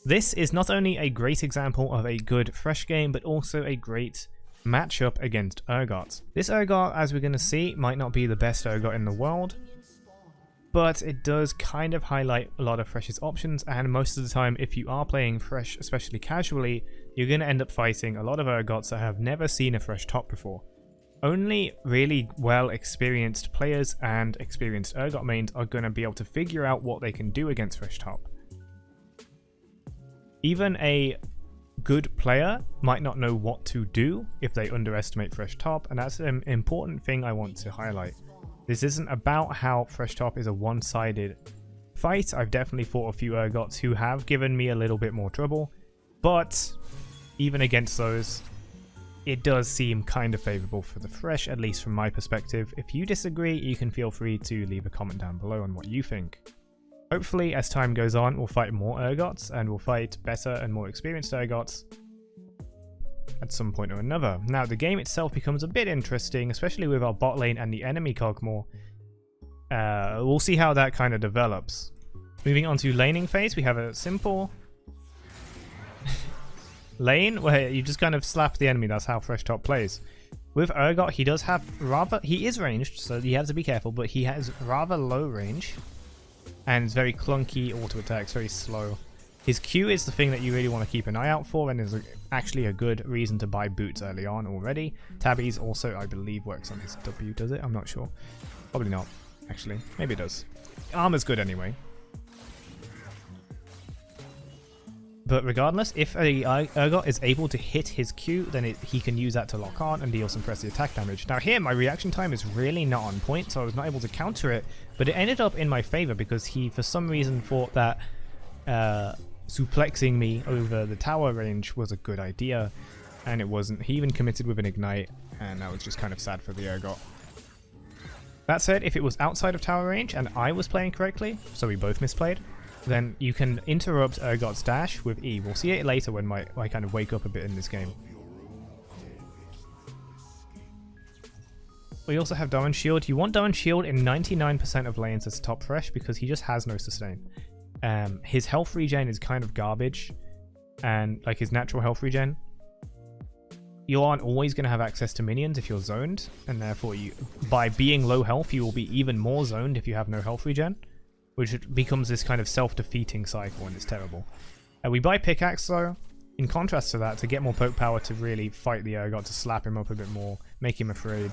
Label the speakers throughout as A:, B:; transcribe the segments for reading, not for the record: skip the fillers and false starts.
A: This is not only a great example of a good Thresh game, but also a great matchup against Urgot. This Urgot, as we're going to see, might not be the best Urgot in the world, but it does kind of highlight a lot of Thresh's options, and most of the time if you are playing Thresh, especially casually, you're going to end up fighting a lot of Urgots that have never seen a Thresh top before. Only really well experienced players and experienced Urgot mains are going to be able to figure out what they can do against Thresh top. Even a good player might not know what to do if they underestimate Thresh top, and that's an important thing I want to highlight. This isn't about how Thresh top is a one-sided fight. I've definitely fought a few Urgots who have given me a little bit more trouble, but even against those, it does seem kind of favourable for the Thresh, at least from my perspective. If you disagree, you can feel free to leave a comment down below on what you think. Hopefully, as time goes on, we'll fight more Urgots, and we'll fight better and more experienced Urgots at some point or another. Now, the game itself becomes a bit interesting, especially with our bot lane and the enemy Kog'Maw. We'll see how that kind of develops. Moving on to laning phase, we have a simple lane where you just kind of slap the enemy. That's how Thresh top plays. With Urgot, he does have he is ranged, so you have to be careful, but he has rather low range. And it's very clunky auto attacks, very slow. His Q is the thing that you really want to keep an eye out for, and is actually a good reason to buy boots early on already. Tabby's also, I believe, works on his W, does it? I'm not sure. Probably not, actually. Maybe it does. Armor's good anyway. But regardless, if a Urgot is able to hit his Q, then he can use that to lock on and deal some pressy attack damage. Now here, my reaction time is really not on point, so I was not able to counter it, but it ended up in my favor because he, for some reason, thought that suplexing me over the tower range was a good idea, and it wasn't. He even committed with an ignite, and that was just kind of sad for the Urgot. That said, if it was outside of tower range and I was playing correctly, so we both misplayed, then you can interrupt Urgot's dash with E. We'll see it later when I kind of wake up a bit in this game. We also have Darwin's Shield. You want Darwin's Shield in 99% of lanes as top Thresh because he just has no sustain. His health regen is kind of garbage, and like his natural health regen, you aren't always going to have access to minions if you're zoned, and therefore by being low health you will be even more zoned if you have no health regen, which becomes this kind of self-defeating cycle, and it's terrible. We buy Pickaxe though, in contrast to that, to get more poke power to really fight the Urgot, to slap him up a bit more, make him afraid,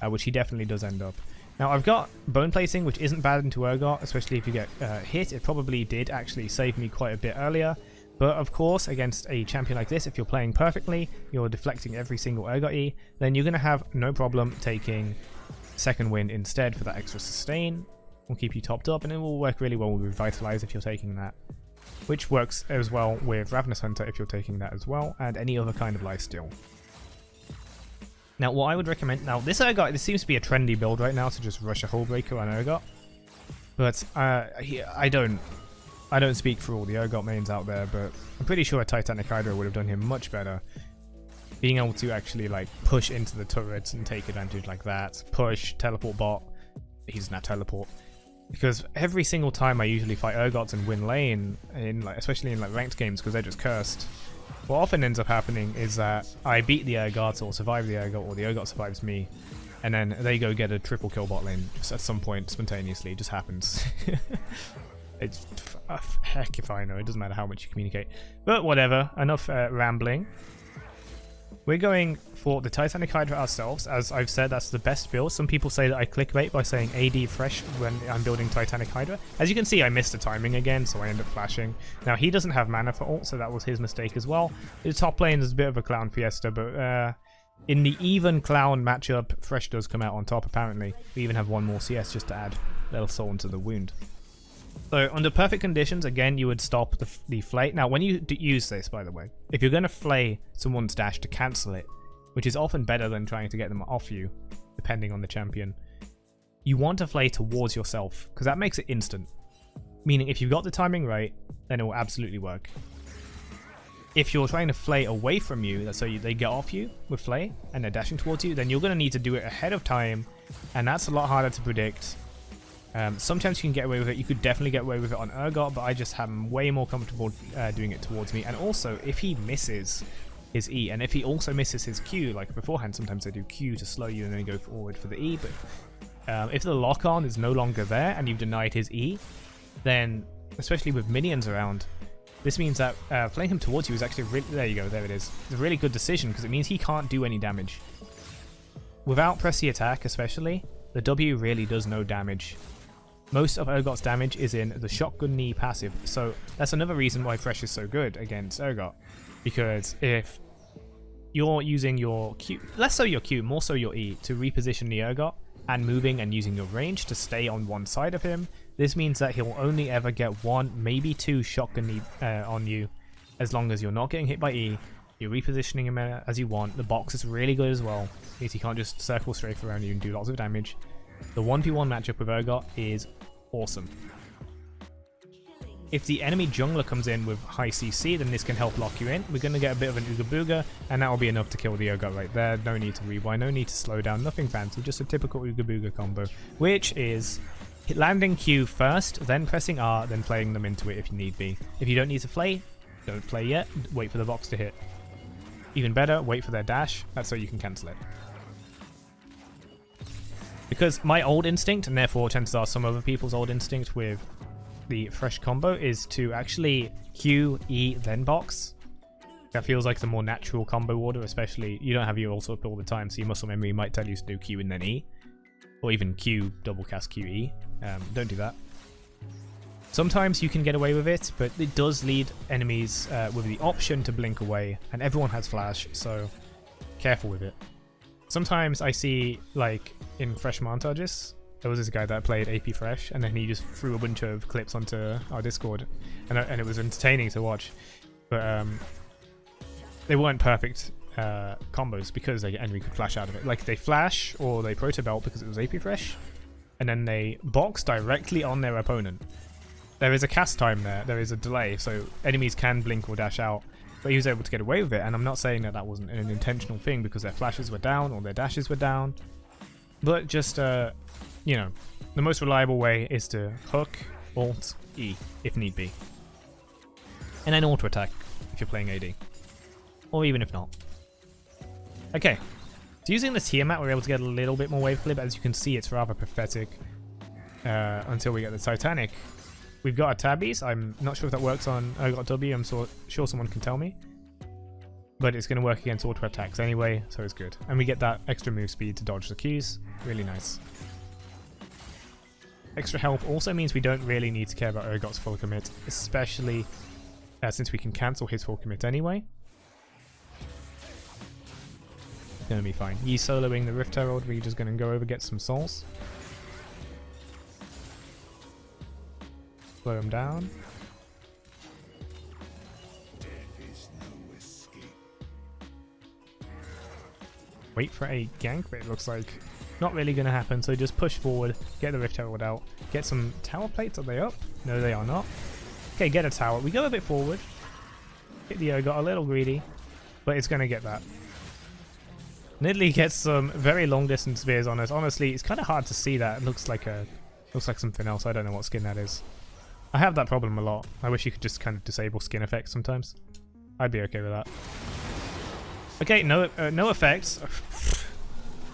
A: which he definitely does end up. Now I've got Bone Placing, which isn't bad into Urgot, especially if you get hit. It probably did actually save me quite a bit earlier, but of course against a champion like this, if you're playing perfectly, you're deflecting every single Urgot E, then you're going to have no problem taking Second Wind instead for that extra sustain. Will keep you topped up, and it will work really well with Revitalize if you're taking that, which works as well with Ravenous Hunter if you're taking that as well, and any other kind of lifesteal. Now what I would recommend, now this Urgot, this seems to be a trendy build right now, to just rush a Hullbreaker on Urgot, but I don't speak for all the Urgot mains out there, but I'm pretty sure a Titanic Hydra would have done him much better. Being able to actually like push into the turrets and take advantage like that, push, teleport bot, he's not teleport. Because every single time I usually fight Urgots and win lane, especially in ranked games, because they're just cursed, what often ends up happening is that I beat the Urgot or survive the Urgot, or the Urgot survives me, and then they go get a triple kill bot lane just at some point spontaneously. It just happens. It's heck if I know. It doesn't matter how much you communicate. But whatever, enough rambling. We're going for the Titanic Hydra ourselves. As I've said, that's the best build. Some people say that I clickbait by saying AD Thresh when I'm building Titanic Hydra. As you can see, I missed the timing again, so I end up flashing. Now, he doesn't have mana for ult, so that was his mistake as well. His top lane is a bit of a clown fiesta, but in the even clown matchup, Thresh does come out on top, apparently. We even have one more CS just to add a little soul into the wound. So under perfect conditions, again, you would stop the flay. Now, when you use this, by the way, if you're going to flay someone's dash to cancel it, which is often better than trying to get them off you, depending on the champion, you want to flay towards yourself, because that makes it instant. Meaning, if you've got the timing right, then it will absolutely work. If you're trying to flay away from you, so they get off you with flay, and they're dashing towards you, then you're going to need to do it ahead of time, and that's a lot harder to predict. Sometimes you can get away with it. You could definitely get away with it on Urgot, but I just am way more comfortable doing it towards me. And also, if he misses his E, and if he also misses his Q, like beforehand, sometimes I do Q to slow you and then go forward for the E, but if the lock-on is no longer there and you've denied his E, then, especially with minions around, this means that flaying him towards you is actually really... There you go, there it is. It's a really good decision because it means he can't do any damage. Without pressy attack, especially, the W really does no damage. Most of Urgot's damage is in the shotgun knee passive, so that's another reason why Thresh is so good against Urgot. Because if you're using your Q, less so your Q, more so your E, to reposition the Urgot, and moving and using your range to stay on one side of him, this means that he'll only ever get one, maybe two shotgun knee on you, as long as you're not getting hit by E, you're repositioning him as you want. The box is really good as well, means he can't just circle strafe around you and do lots of damage. The 1v1 matchup with Urgot is awesome. If the enemy jungler comes in with high CC, then this can help lock you in. We're going to get a bit of an Ooga Booga, and that will be enough to kill the Urgot right there. No need to rewind, no need to slow down, nothing fancy, just a typical Ooga Booga combo, which is landing Q first, then pressing R, then playing them into it if you need be. If you don't need to play, don't play yet, wait for the box to hit. Even better, wait for their dash, that's so you can cancel it. Because my old instinct, and therefore chances are some other people's old instinct with the Thresh combo, is to actually Q, E, then box. That feels like the more natural combo order, especially you don't have your ult up all the time, so your muscle memory might tell you to do Q and then E. Or even Q, double cast QE. Don't do that. Sometimes you can get away with it, but it does lead enemies with the option to blink away, and everyone has flash, so careful with it. Sometimes I see, like, in Thresh montages, there was this guy that played AP Thresh, and then he just threw a bunch of clips onto our Discord, and it was entertaining to watch. But they weren't perfect combos because the enemy could flash out of it. Like, they flash, or they proto belt because it was AP Thresh, and then they box directly on their opponent. There is a cast time there is a delay, so enemies can blink or dash out, but he was able to get away with it, and I'm not saying that that wasn't an intentional thing because their flashes were down or their dashes were down, but just, you know, the most reliable way is to hook, ult, E, if need be. And then auto attack if you're playing AD. Or even if not. Okay, so using the Tiamat we're able to get a little bit more wave clip. As you can see, it's rather pathetic until we get the Titanic. We've got a Tabbies. I'm not sure if that works on Urgot W. I'm sure someone can tell me. But it's going to work against auto attacks anyway, so it's good. And we get that extra move speed to dodge the Qs. Really nice. Extra health also means we don't really need to care about Urgot's full commit, especially since we can cancel his full commit anyway. Gonna be fine. Yi soloing the Rift Herald, we're just gonna go over, get some souls. Slow him down. Wait for a gank, but it looks like not really gonna happen, so just push forward, get the Rift Herald out, get some tower plates. Are they up? No, they are not. Okay, get a tower. We go a bit forward. Hit the Urgot, a little greedy, but it's gonna get that. Nidalee gets some very long distance spears on us. Honestly, it's kind of hard to see that. It looks like something else. I don't know what skin that is. I have that problem a lot. I wish you could just kind of disable skin effects sometimes. I'd be okay with that. Okay, no effects.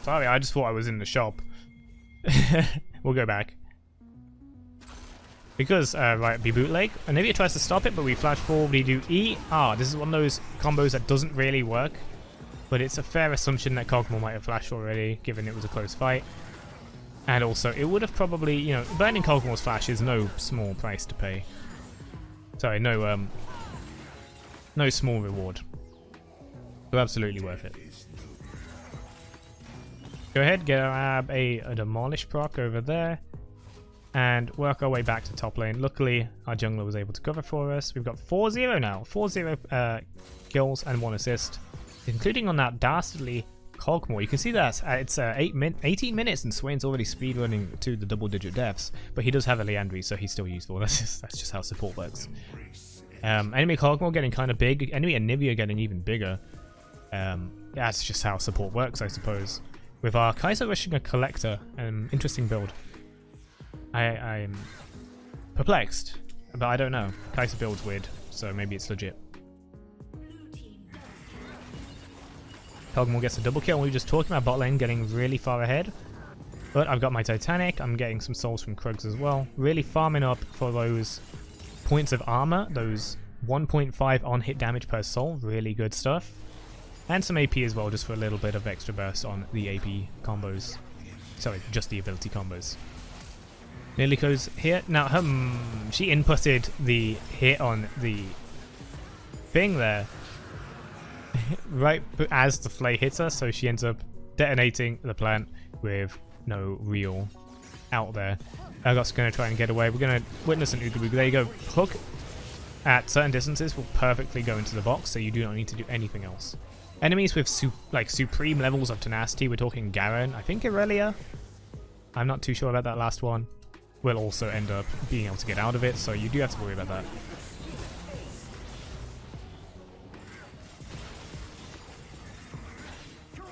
A: Sorry, I just thought I was in the shop. We'll go back. Because Riot be bootleg, and maybe it tries to stop it, but we flash forward, we do E. This is one of those combos that doesn't really work. But it's a fair assumption that Kog'Maw might have flashed already, given it was a close fight. And also, it would have probably, you know, burning Kog'Maw's flash is no small price to pay. Sorry, no small reward. So absolutely worth it. Go ahead, grab a Demolish proc over there, and work our way back to top lane. Luckily, our jungler was able to cover for us. We've got 4-0 now. 4-0 kills and 1 assist. Including on that dastardly Kog'Maw. You can see that it's 18 minutes and Swain's already speedrunning to the double-digit deaths, but he does have a Leandry, so he's still useful. That's just how support works. Enemy Kog'Maw getting kind of big. Enemy Anivia getting even bigger. That's just how support works, I suppose. With our Kaiser rushing a Collector, interesting build. I'm perplexed, but I don't know. Kai'Sa build's weird, so maybe it's legit. Kog'Maw gets a double kill. We were just talking about bot lane getting really far ahead. But I've got my Titanic. I'm getting some souls from Krugs as well. Really farming up for those points of armor. Those 1.5 on hit damage per soul. Really good stuff. And some AP as well, just for a little bit of extra burst on the AP combos. Sorry, just the ability combos. Liliko's here. Now, she inputted the hit on the thing there. Right as the flay hits her, so she ends up detonating the plant with no real out there. Urgot's going to try and get away. We're going to witness an Ooga Booga. There you go. Hook at certain distances will perfectly go into the box, so you do not need to do anything else. Enemies with supreme levels of tenacity, we're talking Garen, I think Irelia. I'm not too sure about that last one. Will also end up being able to get out of it, so you do have to worry about that.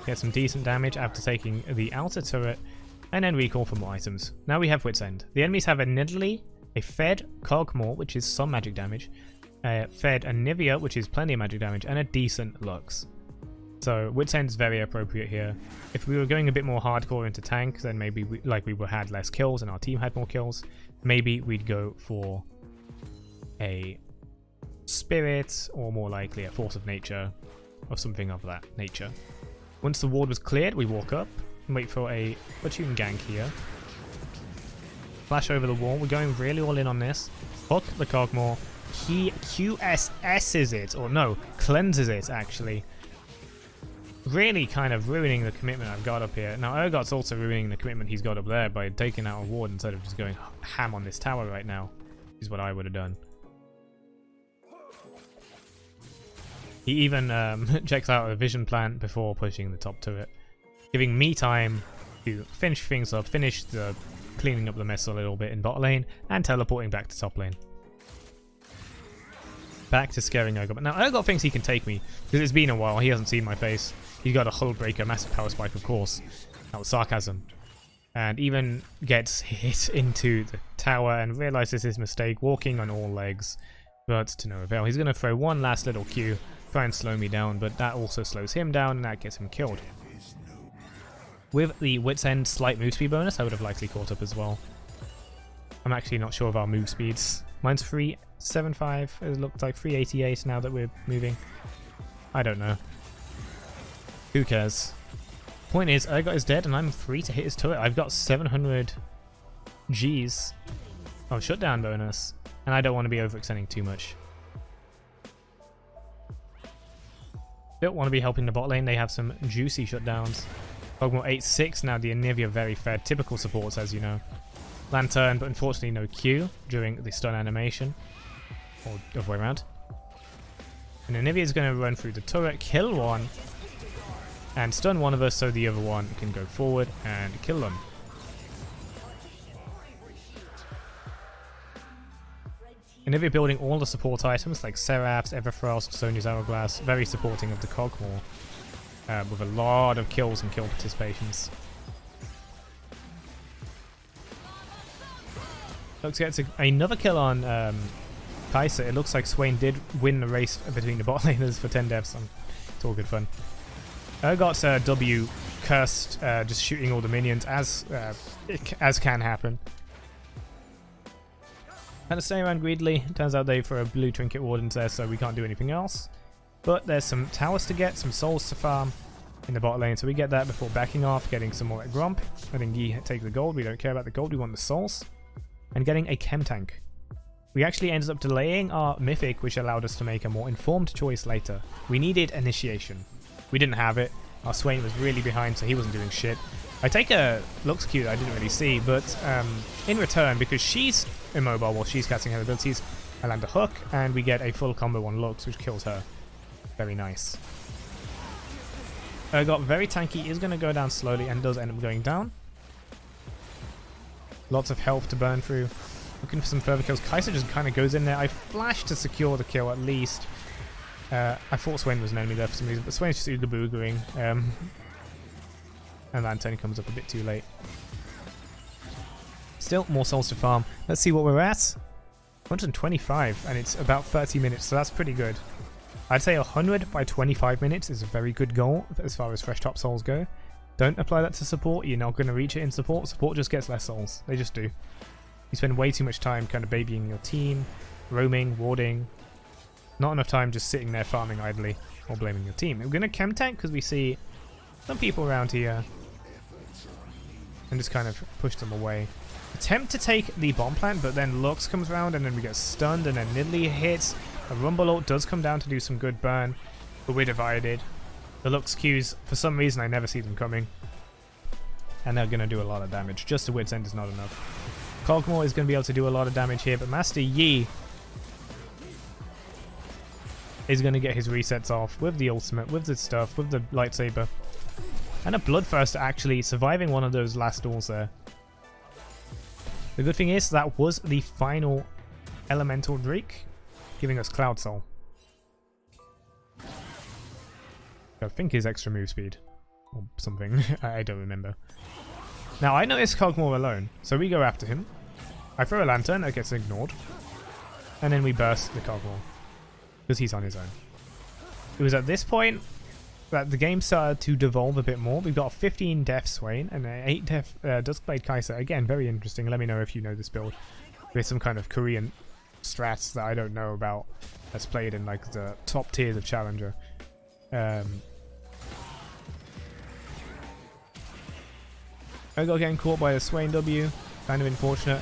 A: Get some decent damage after taking the outer turret, and then recall for more items. Now we have Wit's End. The enemies have a Nidalee, a Fed Kog'Maw, which is some magic damage, a Fed Anivia, which is plenty of magic damage, and a decent Lux. So Wit's End is very appropriate here. If we were going a bit more hardcore into tank, then maybe we had less kills and our team had more kills, maybe we'd go for a Spirit, or more likely a Force of Nature, or something of that nature. Once the ward was cleared, we walk up and wait for a platoon gank here. Flash over the wall. We're going really all in on this. Hook the Kog'Maw. He QSS's it, or no, cleanses it actually. Really kind of ruining the commitment I've got up here. Now Urgot's also ruining the commitment he's got up there by taking out a ward instead of just going ham on this tower right now, is what I would have done. He even checks out a vision plant before pushing the top turret, giving me time to finish things up, finish the cleaning up the mess a little bit in bot lane, and teleporting back to top lane. Back to scaring Urgot. Now Urgot thinks he can take me, because it's been a while, he hasn't seen my face. He's got a hull breaker, massive power spike of course. That was sarcasm. And even gets hit into the tower and realizes his mistake, walking on all legs, but to no avail. He's going to throw one last little Q, try and slow me down, but that also slows him down and that gets him killed. With the Wit's End slight move speed bonus, I would have likely caught up as well. I'm actually not sure of our move speeds. Mine's 375, it looks like 388 now that we're moving. I don't know. Who cares? Point is, Urgot is dead and I'm free to hit his turret. I've got 700 Gs of shutdown bonus, and I don't want to be overextending too much. Don't want to be helping the bot lane, they have some juicy shutdowns. Kog'Maw 8-6, now the Anivia very fair, typical supports as you know. Lantern, but unfortunately no Q during the stun animation. Or the other way around. And Anivia is going to run through the turret, kill one, and stun one of us so the other one can go forward and kill them. Anivia building all the support items like Seraphs, Everfrost, Sonya's Hourglass, very supporting of the Kog'Maw, with a lot of kills and kill participations. Looks gets another kill on Kai'Sa. It looks like Swain did win the race between the bot laners for 10 deaths. It's all good fun. Urgot's W cursed, just shooting all the minions as can happen. Had to stay around greedily. Turns out they throw a blue trinket wardens there, so we can't do anything else. But there's some towers to get, some souls to farm in the bot lane, so we get that before backing off, getting some more at Gromp. I think he take the gold. We don't care about the gold, we want the souls. And getting a chem tank. We actually ended up delaying our mythic, which allowed us to make a more informed choice later. We needed initiation. We didn't have it. Our Swain was really behind, so he wasn't doing shit. I take a Lux Q that I didn't really see, but in return, because she's immobile while she's casting her abilities, I land a hook, and we get a full combo on Lux, which kills her. Very nice. Urgot very tanky, is going to go down slowly, and does end up going down. Lots of health to burn through. Looking for some further kills. Kai'Sa just kind of goes in there. I flashed to secure the kill at least. I thought Swain was an enemy there for some reason, but Swain's just Ooga Boogering. And Lantern comes up a bit too late. Still more souls to farm. Let's see what we're at. 125, and it's about 30 minutes, so that's pretty good. I'd say 100 by 25 minutes is a very good goal as far as fresh top souls go. Don't apply that to support. You're not going to reach it in support. Support just gets less souls. They just do. You spend way too much time kind of babying your team, roaming, warding. Not enough time just sitting there farming idly or blaming your team. We're going to chem tank because we see some people around here and just kind of push them away. Attempt to take the bomb plant, but then Lux comes around and then we get stunned and then Nidalee hits. A Rumble ult does come down to do some good burn, but we're divided. The Lux Qs, for some reason I never see them coming. And they're going to do a lot of damage. Just a Wit's End is not enough. Kog'Maw is going to be able to do a lot of damage here, but Master Yi is going to get his resets off with the ultimate, with the stuff, with the lightsaber. And a Bloodthirst actually surviving one of those last duels there. The good thing is that was the final elemental Drake, giving us Cloud Soul. I think his extra move speed or something. I don't remember. Now I noticed Kog'Maw alone, so we go after him. I throw a lantern, it gets ignored, and then we burst the Kog'Maw because he's on his own. It was at this point that the game started to devolve a bit more. We've got a 15 Death Swain and an 8 Death Duskblade Kai'Sa. Again, very interesting. Let me know if you know this build. There's some kind of Korean strats that I don't know about that's played in like the top tiers of Challenger. Urgot getting caught by the Swain W. Kind of unfortunate.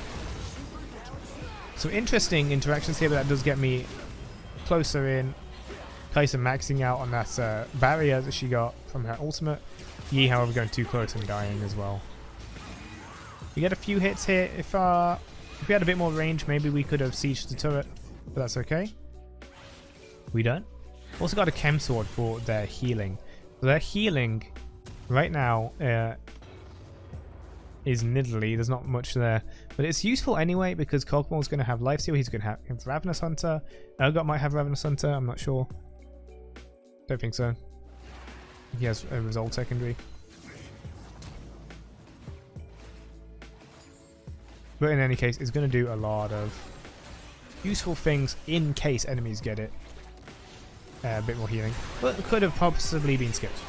A: Some interesting interactions here, but that does get me closer in. Kai'Sa maxing out on that barrier that she got from her ultimate. Yi, however, going too close and dying as well. We get a few hits here. If we had a bit more range, maybe we could have sieged the turret, but that's okay. We don't. Also got a Chem Sword for their healing. So their healing right now is Nidalee. There's not much there, but it's useful anyway because Kog'Maw's going to have Lifesteal. He's going to have Ravenous Hunter. Urgot might have Ravenous Hunter. I'm not sure. Don't think so. He has a Resolve secondary. But in any case, it's going to do a lot of useful things in case enemies get it. A bit more healing. But could have possibly been skipped.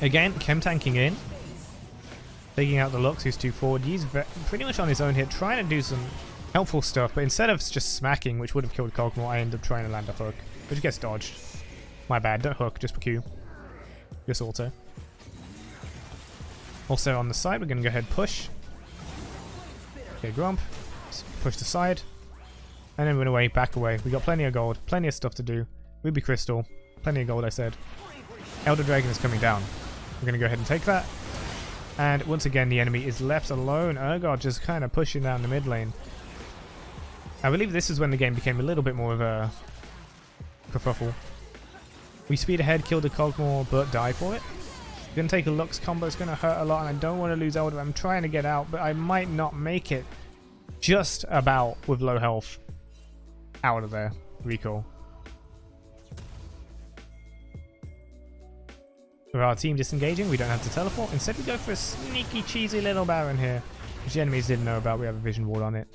A: Again, chem tanking in. Taking out the Lux, who's too forward. He's pretty much on his own here, trying to do some helpful stuff, but instead of just smacking, which would have killed Kog'Maw, I end up trying to land a hook, which gets dodged. My bad, don't hook, just Q. Just auto. Also on the side, we're going to go ahead and push. Okay, Grump. Push the side. And then run away, back away. We got plenty of gold, plenty of stuff to do. Ruby Crystal, plenty of gold I said. Elder Dragon is coming down. We're going to go ahead and take that. And once again, the enemy is left alone. Urgot just kind of pushing down the mid lane. I believe this is when the game became a little bit more of a kerfuffle. We speed ahead, kill the Kog'Maw, but die for it. Gonna take a Lux combo, it's gonna hurt a lot, and I don't want to lose Elder. I'm trying to get out, but I might not make it. Just about with low health. Out of there. Recall. With our team disengaging, we don't have to teleport. Instead, we go for a sneaky, cheesy little Baron here, which the enemies didn't know about. We have a vision ward on it.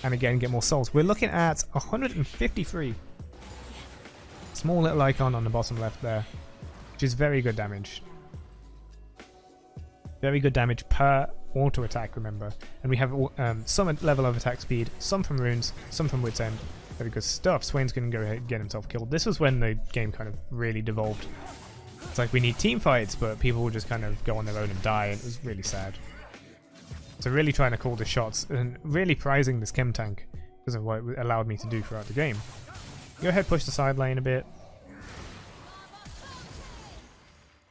A: And again, get more souls. We're looking at 153. Small little icon on the bottom left there, which is very good damage. Very good damage per auto attack, remember. And we have some level of attack speed, some from runes, some from Wit's End. Very good stuff. Swain's going to go ahead and get himself killed. This was when the game kind of really devolved. It's like we need team fights, but people will just kind of go on their own and die, and it was really sad. So really trying to call the shots and really prizing this chem tank because of what it allowed me to do throughout the game. Go ahead, push the side lane a bit.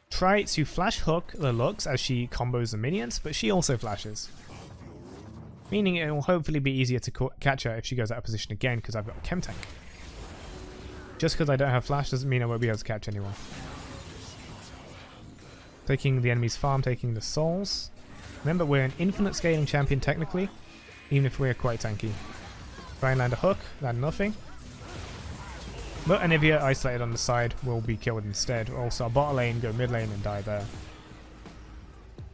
A: Try to flash hook the Lux as she combos the minions, but she also flashes. Meaning it will hopefully be easier to catch her if she goes out of position again because I've got a chem tank. Just because I don't have flash doesn't mean I won't be able to catch anyone. Taking the enemy's farm, taking the souls. Remember, we're an infinite scaling champion technically, even if we're quite tanky. Try and land a hook, land nothing. But Anivia isolated on the side will be killed instead. Also, our bot lane, go mid lane and die there.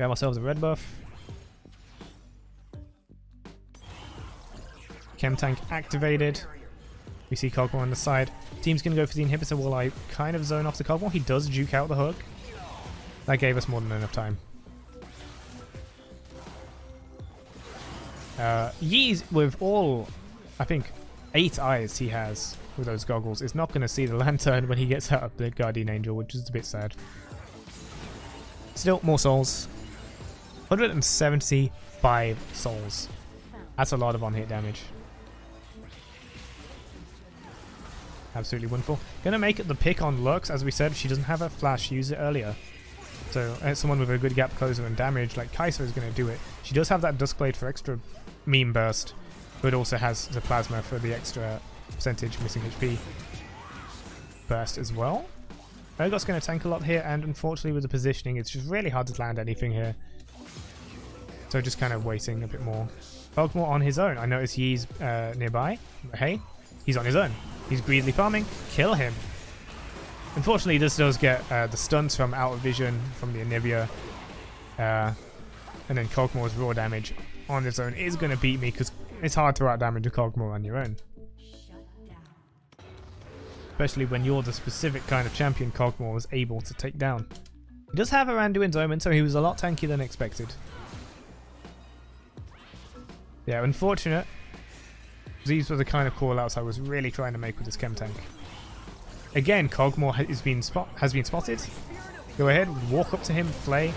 A: Grab ourselves a red buff. Chem tank activated. We see Kog'Maw on the side. Team's going to go for the inhibitor while I kind of zone off the Kog'Maw. He does juke out the hook. That gave us more than enough time. Yeez, with all, I think, 8 eyes he has with those goggles, is not going to see the lantern when he gets out of the Guardian Angel, which is a bit sad. Still, more souls. 175 souls. That's a lot of on-hit damage. Absolutely wonderful. Gonna make it the pick on Lux, as we said. She doesn't have a flash, use it earlier. So someone with a good gap closer and damage like Kai'Sa is gonna do it. She does have that Duskblade for extra meme burst, but also has the Plasma for the extra percentage missing HP burst as well. Urgot's gonna tank a lot here, and unfortunately with the positioning it's just really hard to land anything here. So just kind of waiting a bit more. Kog'Maw on his own. I notice he's nearby, but hey, he's on his own. He's greedily farming. Kill him. Unfortunately, this does get the stuns from out of vision from the Anivia. And then Kog'Maw's raw damage on his own is going to beat me because it's hard to out-damage a Kog'Maw on your own. Especially when you're the specific kind of champion Kog'Maw was able to take down. He does have a Randuin's Omen, so he was a lot tankier than expected. Yeah, unfortunate. These were the kind of call-outs I was really trying to make with this chem tank. Again, Kog'Maw has been spotted. Go ahead, walk up to him, flay.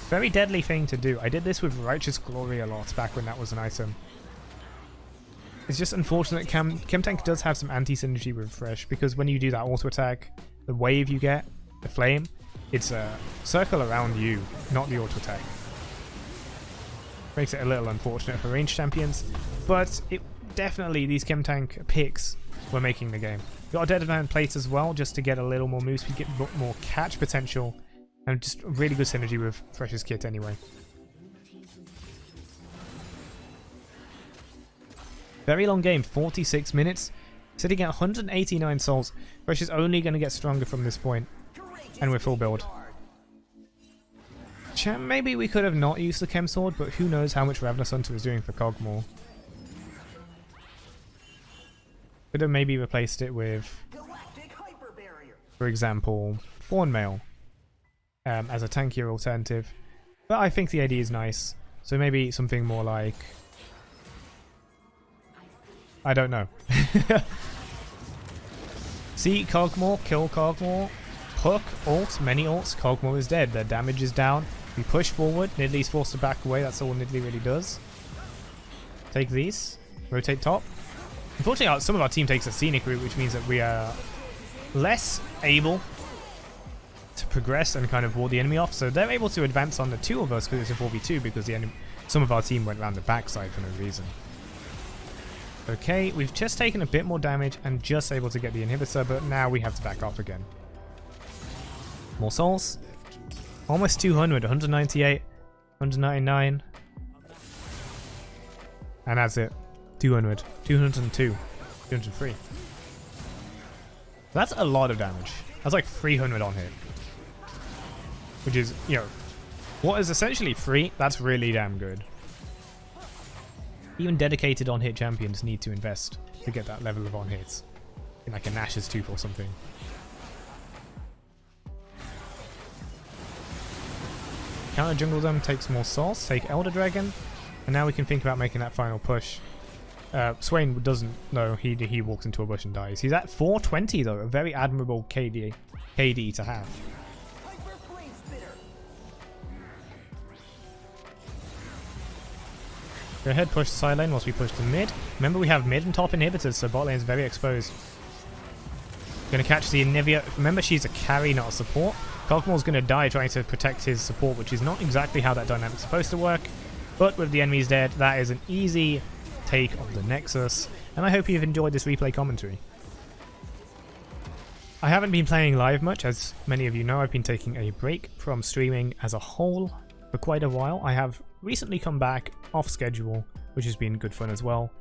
A: Very deadly thing to do. I did this with Righteous Glory a lot back when that was an item. It's just unfortunate. Chem tank does have some anti-synergy with Thresh, because when you do that auto attack, the wave you get, the flame, it's a circle around you, not the auto attack. Makes it a little unfortunate for ranged champions, but it definitely, these chem tank picks were making the game. Got a Dead Man plate as well, just to get a little more move speed, get more catch potential, and just really good synergy with Thresh's kit anyway. Very long game, 46 minutes, sitting at 189 souls. Thresh is only going to get stronger from this point, and we're full build. Maybe we could have not used the Chem Sword, but who knows how much Ravenous Hunter is doing for Kog'Maw. Could have maybe replaced it with, for example, Thornmail as a tankier alternative. But I think the AD is nice, so maybe something more like, I don't know. See Kog'Maw, kill Kog'Maw, hook, ult, many ults, Kog'Maw is dead, their damage is down. We push forward, Nidalee's forced to back away, that's all Nidalee really does. Take these, rotate top. Unfortunately, some of our team takes a scenic route, which means that we are less able to progress and kind of ward the enemy off. So they're able to advance on the two of us because it's a 4v2, because some of our team went around the backside for no reason. Okay, we've just taken a bit more damage and just able to get the inhibitor, but now we have to back off again. More souls. Almost 200, 198, 199. And that's it. 200, 202, 203. That's a lot of damage. That's like 300 on hit. Which is, you know, what is essentially free, that's really damn good. Even dedicated on-hit champions need to invest to get that level of on-hits. In like a Nash's tooth or something. Counter jungle them, takes more souls, take Elder Dragon, and now we can think about making that final push. Swain doesn't know, he walks into a bush and dies. He's at 420 though, a very admirable KD to have. Go ahead, push the side lane whilst we push the mid. Remember, we have mid and top inhibitors, so bot lane is very exposed. Gonna catch the Anivia. Remember, she's a carry, not a support. Kog'Maw's gonna die trying to protect his support, which is not exactly how that dynamic's supposed to work. But with the enemies dead, that is an easy take of the Nexus. And I hope you've enjoyed this replay commentary. I haven't been playing live much, as many of you know. I've been taking a break from streaming as a whole for quite a while. I have recently come back off schedule, which has been good fun as well.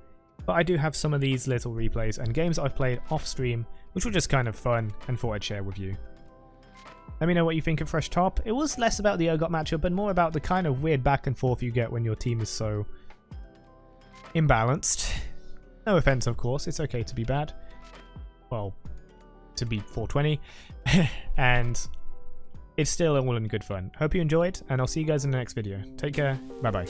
A: But I do have some of these little replays and games I've played off stream, which were just kind of fun and thought I'd share with you. Let me know what you think of Thresh top. It was less about the Urgot matchup, but more about the kind of weird back and forth you get when your team is so imbalanced. No offense, of course. It's okay to be bad. Well, to be 420. And it's still all in good fun. Hope you enjoyed, and I'll see you guys in the next video. Take care. Bye-bye.